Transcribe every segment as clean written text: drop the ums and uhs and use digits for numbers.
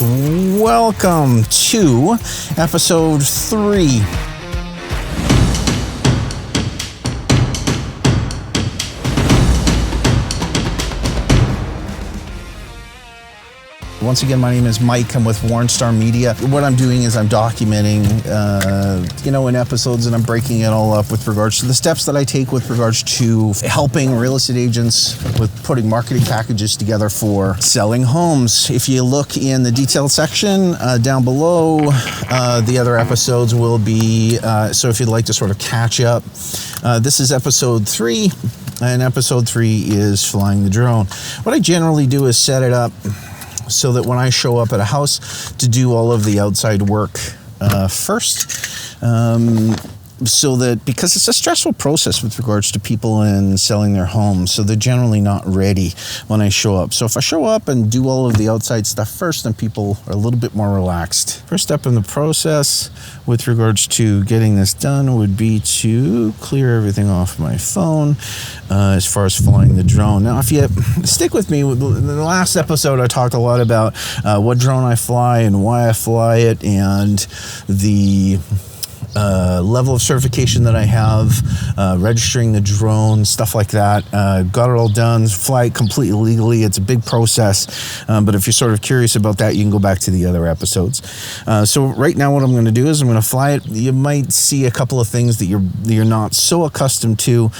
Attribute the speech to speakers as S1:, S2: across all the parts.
S1: Welcome to episode 3. Once again, my name is Mike. I'm with Wornstar Media. What I'm doing is I'm documenting, in episodes, and I'm breaking it all up with regards to the steps that I take with regards to helping real estate agents with putting marketing packages together for selling homes. If you look in the detailed section down below, the other episodes will be, so if you'd like to sort of catch up, this is episode 3, and episode 3 is flying the drone. What I generally do is set it up so that when I show up at a house to do all of the outside work first, so that, because it's a stressful process with regards to people and selling their homes, so they're generally not ready when I show up. So if I show up and do all of the outside stuff first, then people are a little bit more relaxed. First step in the process with regards to getting this done would be to clear everything off my phone as far as flying the drone. Now, if you stick with me, in the last episode I talked a lot about what drone I fly and why I fly it, and the level of certification that I have, registering the drone, stuff like that. Got it all done, fly it completely legally. It's a big process, but if you're sort of curious about that, you can go back to the other episodes. So right now what I'm going to do is I'm going to fly it. You might see a couple of things that you're not so accustomed to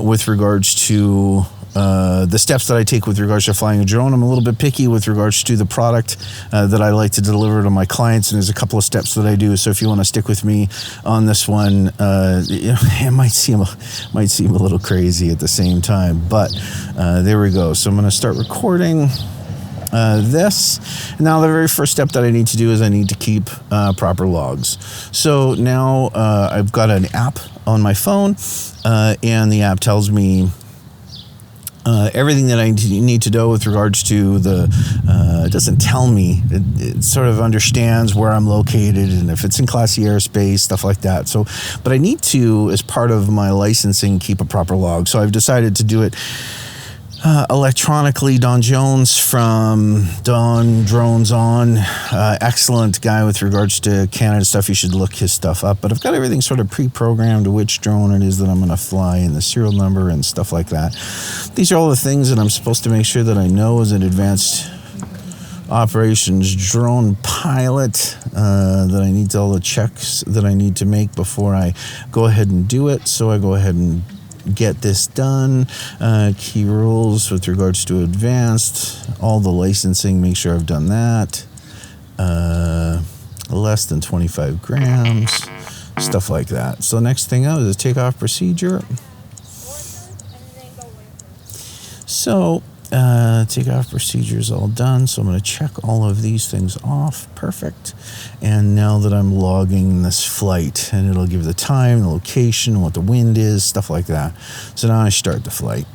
S1: with regards to the steps that I take with regards to flying a drone. I'm a little bit picky with regards to the product that I like to deliver to my clients, and there's a couple of steps that I do. So if you want to stick with me on this one, it might seem a little crazy at the same time, but there we go. So I'm going to start recording this. Now, the very first step that I need to do is I need to keep proper logs. So now I've got an app on my phone, and the app tells me everything that I need to know with regards to it doesn't tell me, it sort of understands where I'm located and if it's in classy airspace, stuff like that. So, but I need to, as part of my licensing, keep a proper log. So I've decided to do it electronically. Don Jones from Don Drones On, excellent guy with regards to Canada stuff. You should look his stuff up. But I've got everything sort of pre-programmed, which drone it is that I'm going to fly and the serial number and stuff like that. These are all the things that I'm supposed to make sure that I know as an advanced operations drone pilot, that I need all the checks that I need to make before I go ahead and do it. So I go ahead and get this done. Key rules with regards to advanced, all the licensing, make sure I've done that. Less than 25 grams, stuff like that. So next thing out is a takeoff procedure. So takeoff procedure is all done, so I'm going to check all of these things off. Perfect. And now that I'm logging this flight, and it'll give the time, the location, what the wind is, stuff like that. So now I start the flight.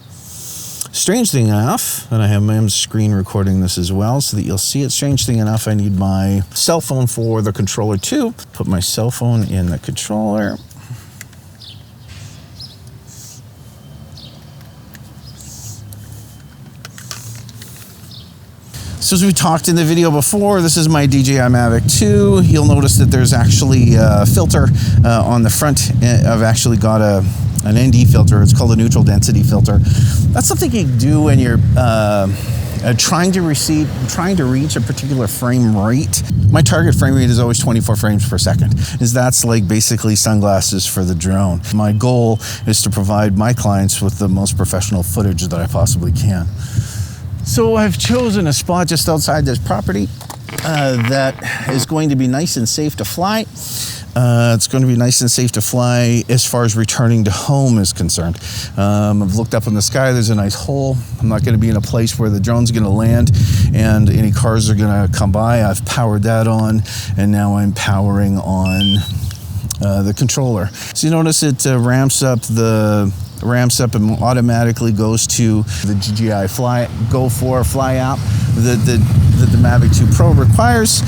S1: Strange thing enough, and I have my screen recording this as well so that you'll see it. Strange thing enough, I need my cell phone for the controller too. Put my cell phone in the controller. So as we talked in the video before, this is my DJI Mavic 2. You'll notice that there's actually a filter on the front. I've actually got an ND filter. It's called a neutral density filter. That's something you can do when you're trying to reach a particular frame rate. My target frame rate is always 24 frames per second. That's like basically sunglasses for the drone. My goal is to provide my clients with the most professional footage that I possibly can. So I've chosen a spot just outside this property that is going to be nice and safe to fly. It's going to be nice and safe to fly as far as returning to home is concerned. I've looked up in the sky, there's a nice hole. I'm not going to be in a place where the drone's going to land and any cars are going to come by. I've powered that on, and now I'm powering on the controller. So you notice it ramps up and automatically goes to the DJI Go 4 Fly app that the Mavic 2 Pro requires.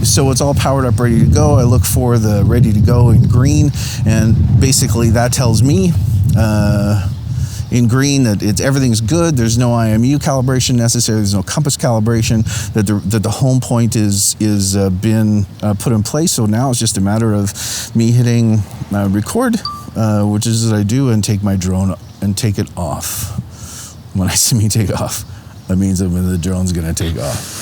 S1: So it's all powered up, ready to go. I look for the ready to go in green, and basically that tells me in green that everything's good. There's no IMU calibration necessary. There's no compass calibration. That the home point is been put in place. So now it's just a matter of me hitting record, which is what I do, and take my drone and take it off. When I see me take off, that means that the drone's gonna take off.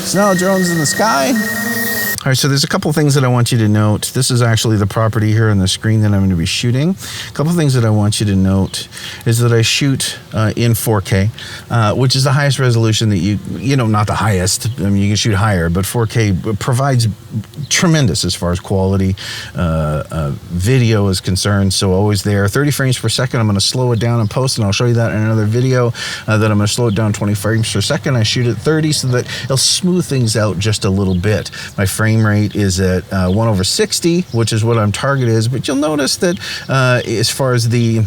S1: So now the drone's in the sky. All right, so there's a couple things that I want you to note. This is actually the property here on the screen that I'm going to be shooting. A couple things that I want you to note is that I shoot in 4K, which is the highest resolution that you know, not the highest. I mean, you can shoot higher, but 4K provides tremendous as far as quality video is concerned. So always there. 30 frames per second. I'm going to slow it down in post, and I'll show you that in another video. That I'm going to slow it down 20 frames per second. I shoot at 30 so that it'll smooth things out just a little bit. My frame rate is at 1/60, which is what I'm target is, but you'll notice that as far as the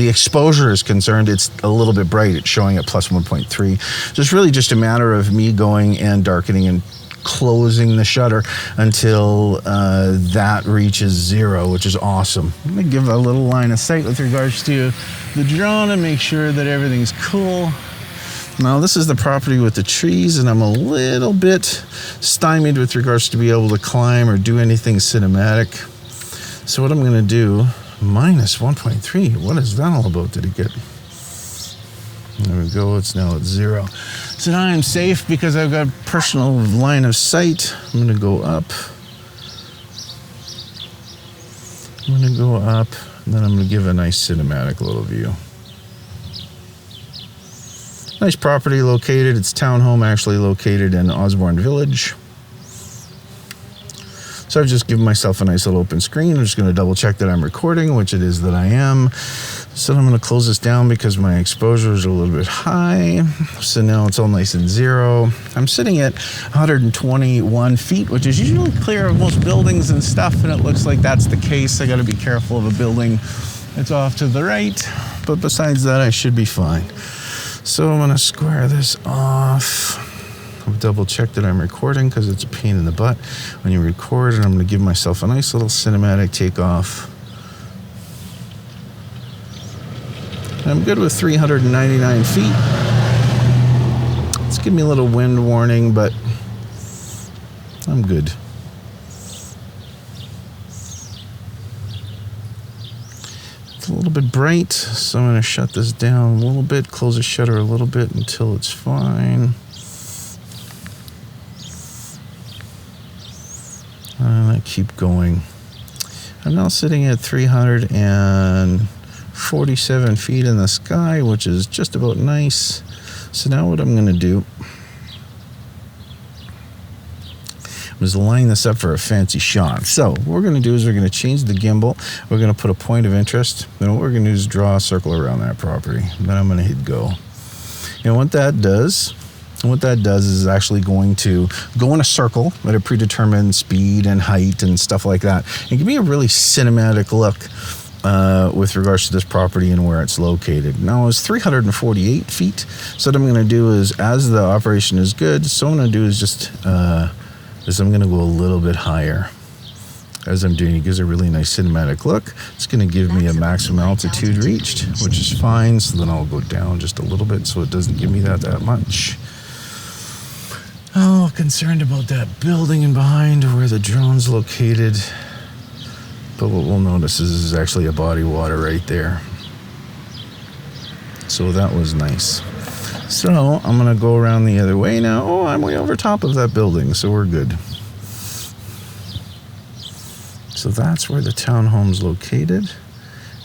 S1: exposure is concerned, it's a little bit bright. It's showing at +1.3. So it's really just a matter of me going and darkening and closing the shutter until that reaches 0, which is awesome. I'm gonna give a little line of sight with regards to the drone and make sure that everything's cool. Now this is the property with the trees, and I'm a little bit stymied with regards to be able to climb or do anything cinematic. So what I'm gonna do, -1.3, what is that all about? Did it get, there we go, it's now at 0. So now I'm safe because I've got personal line of sight. I'm gonna go up. I'm gonna go up, and then I'm gonna give a nice cinematic little view. Nice property located. It's townhome actually located in Osborne Village. So I've just given myself a nice little open screen. I'm just going to double check that I'm recording, which it is that I am. So I'm going to close this down because my exposure is a little bit high. So now it's all nice and 0. I'm sitting at 121 feet, which is usually clear of most buildings and stuff, and it looks like that's the case. I got to be careful of a building that's off to the right, but besides that, I should be fine. So I'm going to square this off. I'll double check that I'm recording because it's a pain in the butt when you record, and I'm going to give myself a nice little cinematic takeoff. I'm good with 399 feet. It's giving me a little wind warning, but I'm good. A little bit bright, so I'm going to shut this down a little bit, close the shutter a little bit until it's fine. And I keep going. I'm now sitting at 347 feet in the sky, which is just about nice. So now what I'm going to do is line this up for a fancy shot. So what we're going to do is we're going to change the gimbal. We're going to put a point of interest. Then what we're going to do is draw a circle around that property. Then I'm going to hit go. And what that does is actually going to go in a circle at a predetermined speed and height and stuff like that, and give me a really cinematic look with regards to this property and where it's located. Now it's 348 feet. So what I'm going to do is, as the operation is good, so what I'm going to do is just I'm going to go a little bit higher. As I'm doing, it gives a really nice cinematic look. It's going to give me a maximum altitude reached, which is fine. So then I'll go down just a little bit so it doesn't give me that much. Oh, concerned about that building in behind where the drone's located. But what we'll notice is actually a body of water right there. So that was nice. So I'm going to go around the other way now. Oh, I'm way over top of that building, so we're good. So that's where the townhome's located,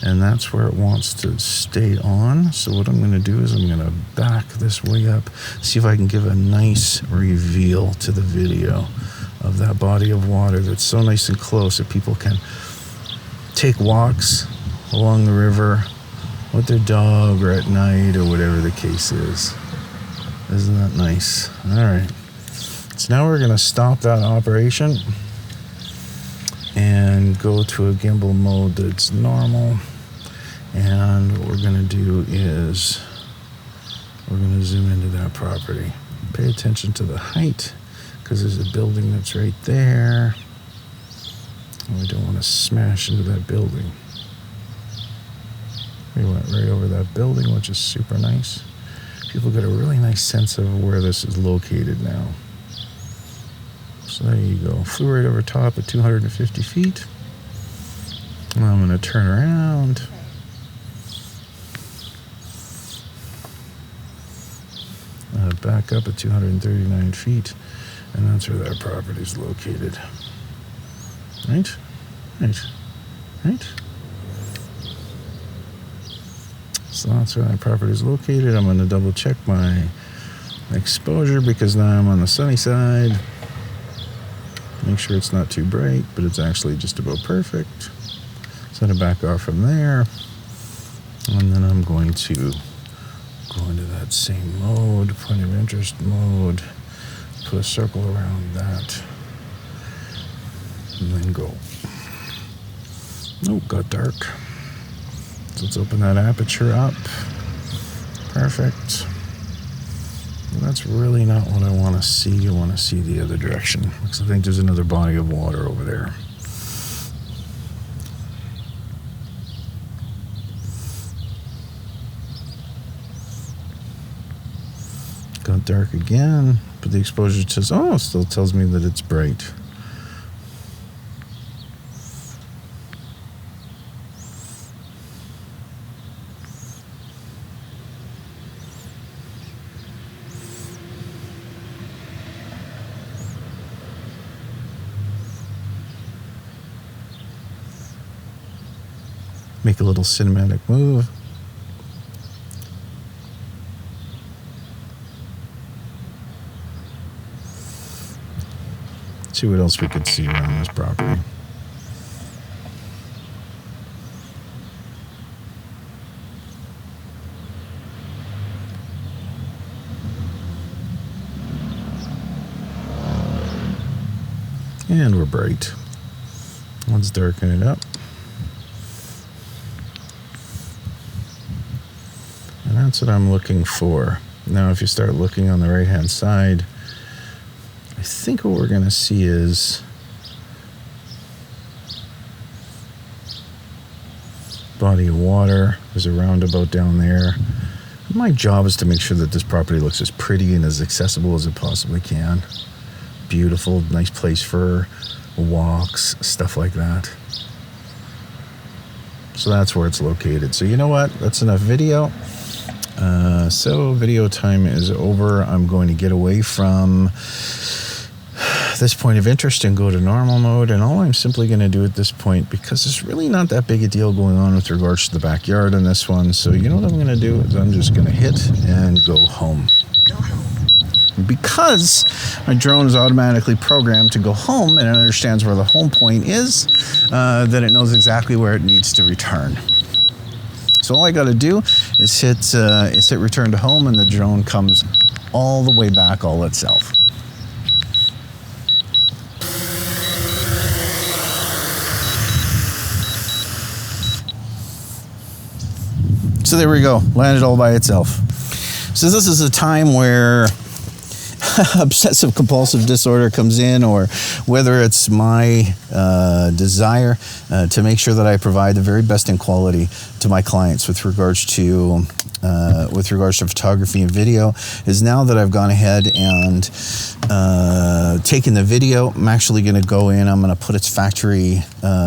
S1: and that's where it wants to stay on. So what I'm going to do is I'm going to back this way up, see if I can give a nice reveal to the video of that body of water that's so nice and close that people can take walks along the river with their dog or at night or whatever the case is. Isn't that nice? All right. So now we're going to stop that operation and go to a gimbal mode that's normal. And what we're going to do is we're going to zoom into that property. Pay attention to the height because there's a building that's right there. I don't want to smash into that building. We went right over that building, which is super nice. People get a really nice sense of where this is located now. So there you go. Flew right over top at 250 feet. Now I'm going to turn around. Back up at 239 feet. And that's where that property is located. Right? So that's where that property is located. I'm going to double check my exposure because now I'm on the sunny side. Make sure it's not too bright, but it's actually just about perfect. So I'm going to back off from there. And then I'm going to go into that same mode, point of interest mode, put a circle around that, and then go. Oh, got dark. So let's open that aperture up. Perfect. That's really not what I want to see. I want to see the other direction because I think there's another body of water over there. Got dark again, but the exposure says, oh, it still tells me that it's bright. Make a little cinematic move. See what else we could see around this property. And we're bright. Let's darken it up. And that's what I'm looking for. Now, if you start looking on the right-hand side, I think what we're going to see is body of water. There's a roundabout down there. My job is to make sure that this property looks as pretty and as accessible as it possibly can. Beautiful, nice place for walks, stuff like that. So that's where it's located. So you know what? That's enough video. So video time is over. I'm going to get away from this point of interest and go to normal mode. And all I'm simply going to do at this point, because there's really not that big a deal going on with regards to the backyard on this one. So you know what I'm going to do is I'm just going to hit and go home. Because my drone is automatically programmed to go home and it understands where the home point is, then it knows exactly where it needs to return. So all I got to do is hit return to home, and the drone comes all the way back all itself. So there we go, landed all by itself. So this is a time where obsessive compulsive disorder comes in, or whether it's my desire to make sure that I provide the very best in quality to my clients with regards to photography and video, is now that I've gone ahead and taken the video, I'm actually going to go in, I'm going to put its factory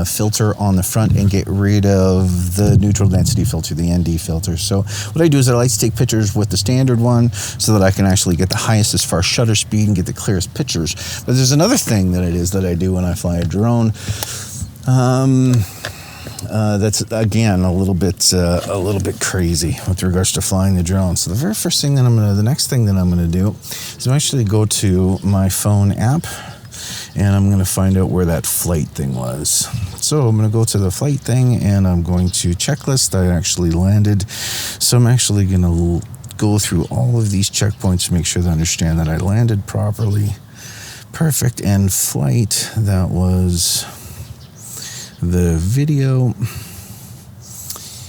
S1: filter on the front and get rid of the neutral density filter, the ND filter. So what I do is I like to take pictures with the standard one so that I can actually get the highest as far as shutter speed and get the clearest pictures. But there's another thing that I do when I fly a drone. That's again a little bit crazy with regards to flying the drone. So the next thing that I'm gonna do is I'm actually go to my phone app, and I'm gonna find out where that flight thing was. So I'm gonna go to the flight thing, and I'm going to checklist. I actually landed, so I'm actually gonna go through all of these checkpoints to make sure that I understand that I landed properly. Perfect. And flight, that was the video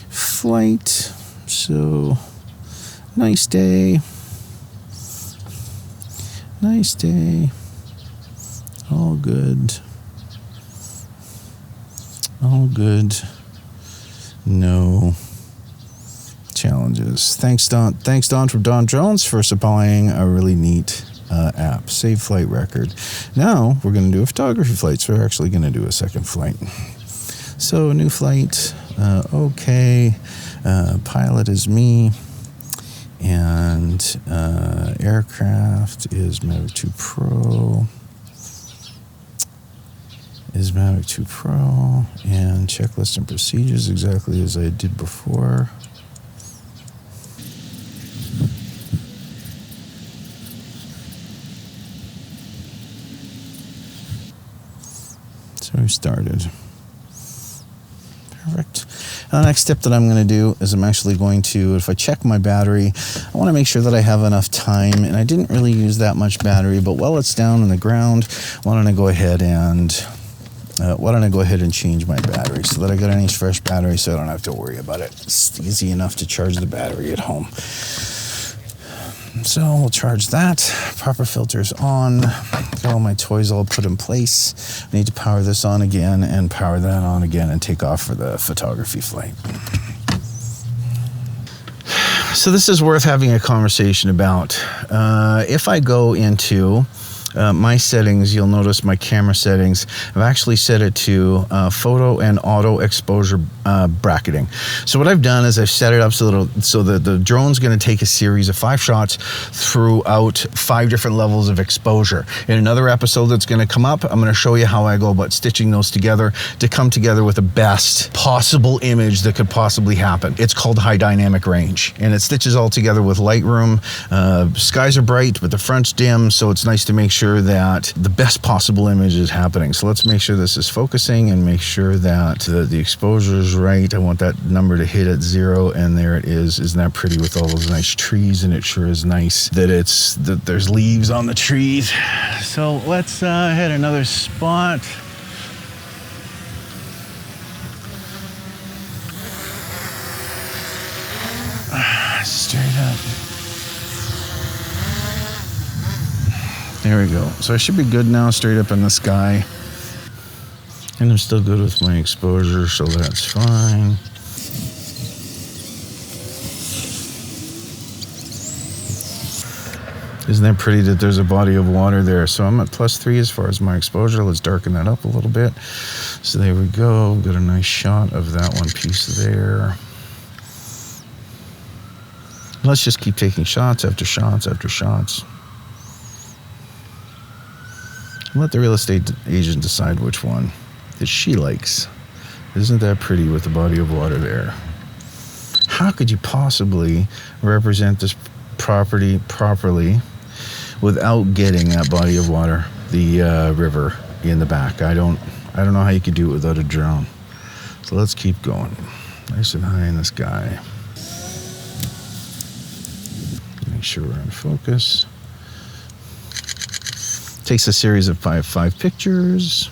S1: flight. So nice day, all good. All good. No challenges. Thanks, Don. Thanks, Don, from Don Jones for supplying a really neat app. Save flight record. Now we're going to do a photography flight. So we're actually going to do a second flight. So new flight. Okay. Pilot is me. And aircraft is Mavic 2 Pro. Is Mavic 2 Pro. And checklist and procedures exactly as I did before. So we started. Perfect. The next step that I'm going to do is I'm actually going to, if I check my battery, I want to make sure that I have enough time. And I didn't really use that much battery, but while it's down on the ground, why don't I go ahead and change my battery so that I got a nice fresh battery so I don't have to worry about it. It's easy enough to charge the battery at home. So we'll charge that. Proper filters on. Got all my toys all put in place. I need to power this on again and power that on again and take off for the photography flight. So this is worth having a conversation about. If I go into my settings, you'll notice my camera settings, I've actually set it to photo and auto exposure bracketing. So what I've done is I've set it up so that the drone's going to take a series of 5 shots throughout 5 different levels of exposure. In another episode that's going to come up, I'm going to show you how I go about stitching those together to come together with the best possible image that could possibly happen. It's called high dynamic range, and it stitches all together with Lightroom. Skies are bright, but the front's dim, so it's nice to make sure that the best possible image is happening. So let's make sure this is focusing and make sure that the exposure is right. I want that number to hit at 0, and there it is. Isn't that pretty with all those nice trees? And it sure is nice that there's leaves on the trees. So let's hit another spot. Straight up. There we go. So I should be good now, straight up in the sky. And I'm still good with my exposure, so that's fine. Isn't that pretty that there's a body of water there? So I'm at +3 as far as my exposure. Let's darken that up a little bit. So there we go. Got a nice shot of that one piece there. Let's just keep taking shots after shots after shots. Let the real estate agent decide which one that she likes. Isn't that pretty with the body of water there? How could you possibly represent this property properly without getting that body of water, the river in the back? I don't know how you could do it without a drone. So let's keep going. Nice and high in the sky. Make sure we're in focus. Takes a series of five pictures.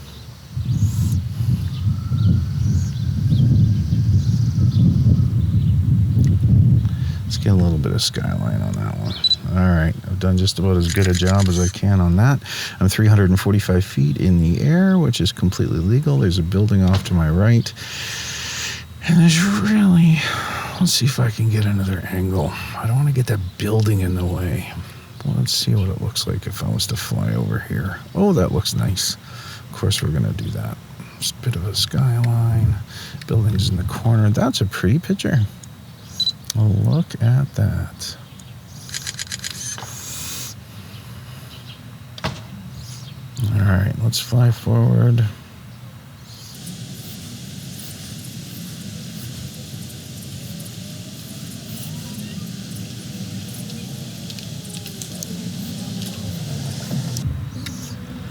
S1: Let's get a little bit of skyline on that one. All right, I've done just about as good a job as I can on that. I'm 345 feet in the air, which is completely legal. There's a building off to my right. And there's really, let's see if I can get another angle. I don't want to get that building in the way. Let's see what it looks like if I was to fly over here. Oh, that looks nice. Of course, we're going to do that. Just a bit of a skyline. Buildings in the corner. That's a pretty picture. Oh, look at that. All right, let's fly forward.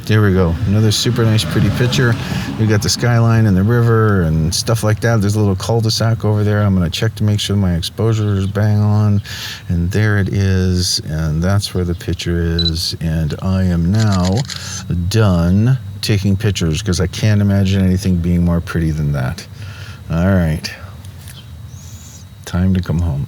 S1: There we go. Another super nice, pretty picture. We got the skyline and the river and stuff like that. There's a little cul-de-sac over there. I'm going to check to make sure my exposure is bang on. And there it is. And that's where the picture is. And I am now done taking pictures because I can't imagine anything being more pretty than that. All right. Time to come home.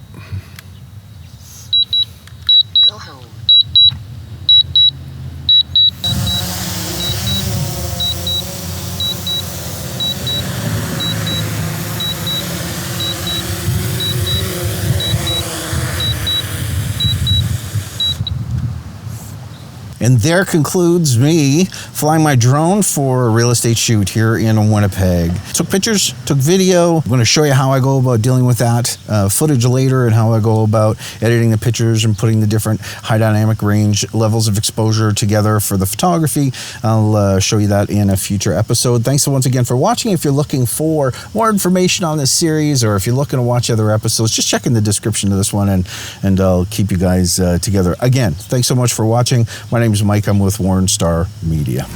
S1: And there concludes me flying my drone for a real estate shoot here in Winnipeg. Took pictures, took video. I'm going to show you how I go about dealing with that footage later, and how I go about editing the pictures and putting the different high dynamic range levels of exposure together for the photography. I'll show you that in a future episode. Thanks once again for watching. If you're looking for more information on this series, or if you're looking to watch other episodes, just check in the description of this one, and I'll keep you guys together. Again, thanks so much for watching. My name is Mike. I'm with Wornstar Media.